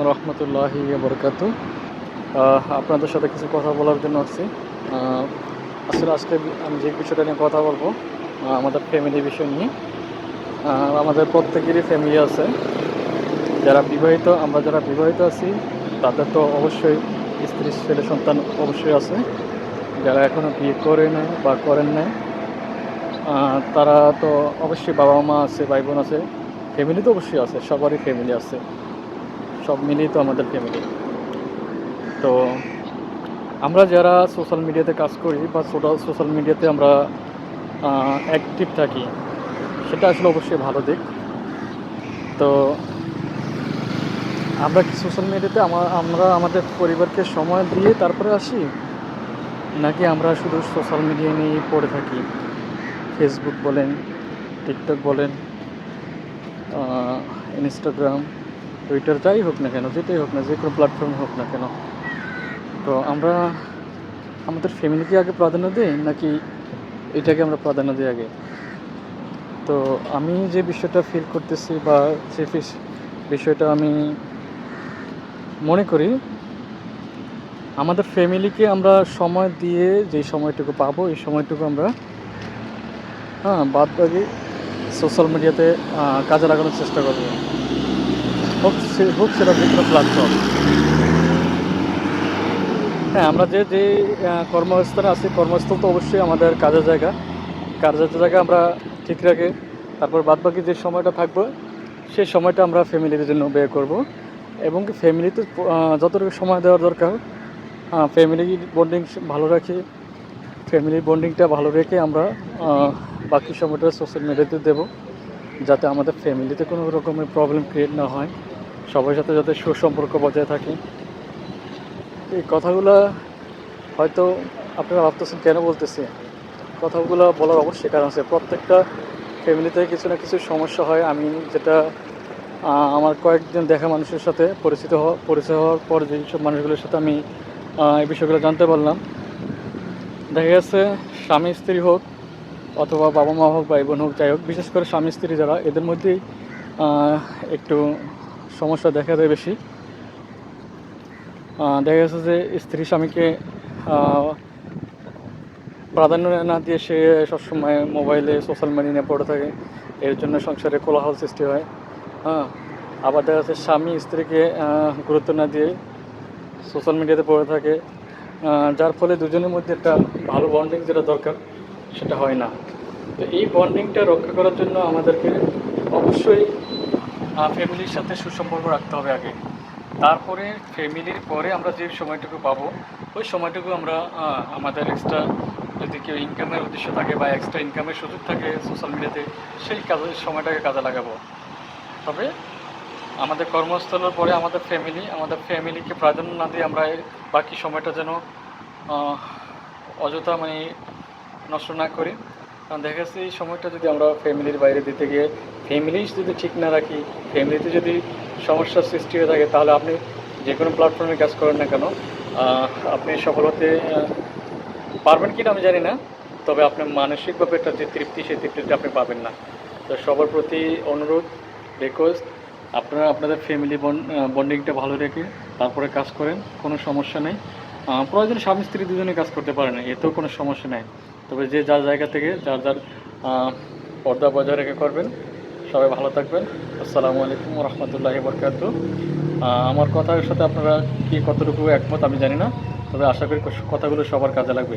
রহমতুল্লাহি বরকাতু। আপনাদের সাথে কিছু কথা বলার জন্য আসছি। আসলে আজকে আমি যে বিষয়টা নিয়ে কথা বলবো, আমাদের ফ্যামিলি বিষয় নিয়ে। আমাদের প্রত্যেকেরই ফ্যামিলি আছে। আমরা যারা বিবাহিত আছি তাদের তো অবশ্যই স্ত্রী ছেলে সন্তান অবশ্যই আছে। যারা এখনও বিয়ে করে না বা করেন নাই, তারা তো অবশ্যই বাবা মা আছে, ভাই বোন আছে, ফ্যামিলি তো অবশ্যই আছে, সবারই ফ্যামিলি আছে, সব মিলিয়ে তো আমাদের ফ্যামিলি। তো আমরা যারা সোশ্যাল মিডিয়াতে কাজ করি বা সোশ্যাল মিডিয়াতে আমরা অ্যাক্টিভ থাকি, সেটা আসলে অবশ্যই ভালো দিক। তো আমরা কি সোশ্যাল মিডিয়াতে আমরা আমাদের পরিবারকে সময় দিয়ে তারপরে আসি, নাকি আমরা শুধু সোশ্যাল মিডিয়া নিয়েই পড়ে থাকি? ফেসবুক বলেন, টিকটক বলেন, ইনস্টাগ্রাম, টুইটার, যাই হোক না কেন, যেটাই হোক না, যে কোনো প্ল্যাটফর্মে হোক না কেন, তো আমরা আমাদের ফ্যামিলিকে আগে প্রাধান্য দিই, নাকি এটাকে আমরা প্রাধান্য দিই আগে? তো আমি যে বিষয়টা ফিল করতেছি বা যে বিষয়টা আমি মনে করি, আমাদের ফ্যামিলিকে আমরা সময় দিয়ে যে সময়টুকু পাবো, এই সময়টুকু আমরা বাদ বাকি সোশ্যাল মিডিয়াতে কাজে লাগানোর চেষ্টা করবো। হোক সেটা যে কোনো প্ল্যাটফর্ম। হ্যাঁ, আমরা যে যে কর্মস্থানে আছি, কর্মস্থল তো অবশ্যই আমাদের কাজের জায়গা আমরা ঠিক রাখে তারপর বাদবাকি যে সময়টা থাকবো, সেই সময়টা আমরা ফ্যামিলির জন্য ব্যয় করব। এবং ফ্যামিলিতে যতটুকু সময় দেওয়ার দরকার, ফ্যামিলি বন্ডিং ভালো রাখি, ফ্যামিলি বন্ডিংটা ভালো রেখে আমরা বাকি সময়টা সোশ্যাল মিডিয়াতে দেবো, যাতে আমাদের ফ্যামিলিতে কোনো রকমের প্রবলেম ক্রিয়েট না হয়, সবার সাথে যাতে সুসম্পর্ক বজায় থাকে। এই কথাগুলো হয়তো আপনারা ভাবতেছেন কেন বলতেছি। কথাগুলো বলার অবশ্যই কারণ আছে। প্রত্যেকটা ফ্যামিলিতে কিছু না কিছু সমস্যা হয়। আমি যেটা আমার কয়েকজন দেখা মানুষের সাথে পরিচয় হওয়ার পর যেসব মানুষগুলোর সাথে আমি এই বিষয়গুলো জানতে পারলাম, দেখা গেছে স্বামী স্ত্রী হোক অথবা বাবা মা হোক, ভাই বোন হোক, যাই হোক, বিশেষ করে স্বামী স্ত্রী যারা, এদের মধ্যেই একটু সমস্যা দেখা যায় বেশি। দেখা গেছে যে স্ত্রী স্বামীকে প্রাধান্য না দিয়ে সে সবসময় মোবাইলে সোশ্যাল মিডিয়া নিয়ে পড়ে থাকে, এর জন্য সংসারে কোলাহল সৃষ্টি হয়। হ্যাঁ, আবার দেখা যাচ্ছে স্বামী স্ত্রীকে গুরুত্ব না দিয়ে সোশ্যাল মিডিয়াতে পড়ে থাকে, যার ফলে দুজনের মধ্যে একটা ভালো বন্ডিং যেটা দরকার সেটা হয় না। তো এই বন্ডিংটা রক্ষা করার জন্য আমাদেরকে অবশ্যই ফ্যামিলির সাথে সুসম্পর্ক রাখতে হবে আগে। তারপরে ফ্যামিলির পরে আমরা যে সময়টুকু পাবো, ওই সময়টুকু আমরা আমাদের এক্সট্রা যদি কেউ ইনকামের উদ্দেশ্য থাকে বা এক্সট্রা ইনকামের সুযোগ থাকে সোশ্যাল মিডিয়াতে, সেই কাজের সময়টাকে কাজে লাগাবো। তবে আমাদের কর্মস্থলের পরে আমাদের ফ্যামিলিকে প্রাধান্য না দিয়ে আমরা বাকি সময়টা যেন অযথা নষ্ট না করি। কারণ দেখা যাচ্ছে এই সময়টা যদি আমরা ফ্যামিলির বাইরে দিতে গিয়ে ফ্যামিলি যদি ঠিক না রাখি, ফ্যামিলিতে যদি সমস্যার সৃষ্টি হয়ে থাকে, তাহলে আপনি যে কোনো প্ল্যাটফর্মে কাজ করেন না কেন, আপনি সফল হতে পারবেন কি না আমি জানি না, তবে আপনার মানসিকভাবে একটা যে তৃপ্তি, সেই তৃপ্তিটা আপনি পাবেন না। তো সবার প্রতি অনুরোধ, রিকোয়েস্ট, আপনারা আপনাদের ফ্যামিলি বন্ডিংটা ভালো রেখে তারপরে কাজ করেন, কোনো সমস্যা নেই। প্রয়োজনে স্বামী স্ত্রী দুজনে কাজ করতে পারেন, এতেও কোনো সমস্যা নেই। তবে যে যার জায়গা থেকে যার পর্দা বজায় রেখে করবেন। সবাই ভালো থাকবেন। আসসালামু আলাইকুম রহমতুল্লাহি বরকাতুহু। আমার কথার সাথে আপনারা কতটুকু একমত আমি জানি না, তবে আশা করি কথাগুলো সবার কাজে লাগবে।